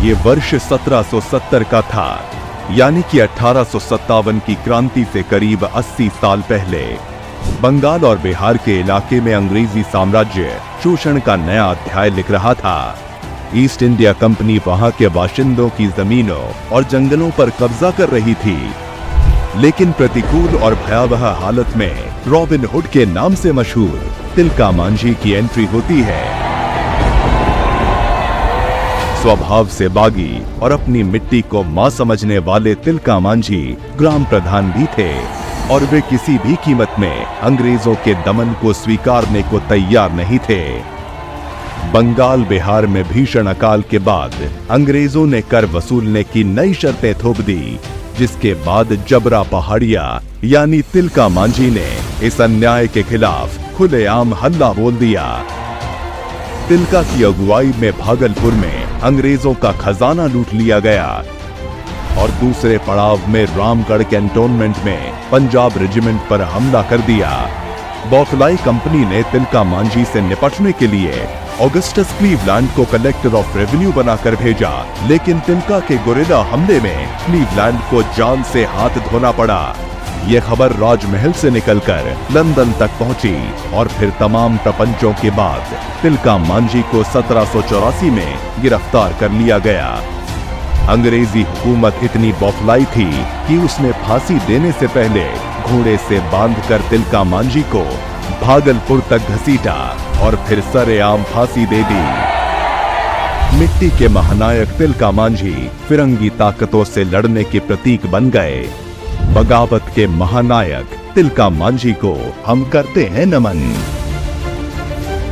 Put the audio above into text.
ये वर्ष 1770 का था, यानी कि 1857 की क्रांति से करीब 80 साल पहले। बंगाल और बिहार के इलाके में अंग्रेजी साम्राज्य शोषण का नया अध्याय लिख रहा था। ईस्ट इंडिया कंपनी वहां के बाशिंदों की जमीनों और जंगलों पर कब्जा कर रही थी। लेकिन प्रतिकूल और भयावह हालत में रॉबिन हुड के नाम से मशहूर तिलका मांझी की एंट्री होती है। स्वभाव से बागी और अपनी मिट्टी को मां समझने वाले तिलका मांझी ग्राम प्रधान भी थे और वे किसी भी कीमत में अंग्रेजों के दमन को स्वीकारने को तैयार नहीं थे। बंगाल बिहार में भीषण अकाल के बाद अंग्रेजों ने कर वसूलने की नई शर्तें थोप दी, जिसके बाद जबरा पहाड़िया यानी तिलका मांझी ने इस अन्याय के खिलाफ खुलेआम हल्ला बोल दिया। तिलका की अगुवाई में भागलपुर में अंग्रेजों का खजाना लूट लिया गया और दूसरे पड़ाव में रामगढ़ कैंटोनमेंट में पंजाब रेजिमेंट पर हमला कर दिया। बौखलाई कंपनी ने तिलका मांझी से निपटने के लिए ऑगस्टस क्लीवलैंड को कलेक्टर ऑफ रेवेन्यू बनाकर भेजा, लेकिन तिलका के गुरिल्ला हमले में क्लीवलैंड को जान से हाथ धोना पड़ा। यह खबर राजमहल से निकलकर लंदन तक पहुंची और फिर तमाम प्रपंचों के बाद तिलका मांझी को 1784 में गिरफ्तार कर लिया गया। अंग्रेजी हुकूमत इतनी बौखलाई थी कि उसने फांसी देने से पहले घोड़े से बांधकर तिलका मांझी को भागलपुर तक घसीटा और फिर सरेआम फांसी दे दी। मिट्टी के महानायक तिलका मांझी फिरंगी ताकतों से लड़ने के प्रतीक बन गए। बगावत के महानायक तिलका मांझी को हम करते हैं नमन।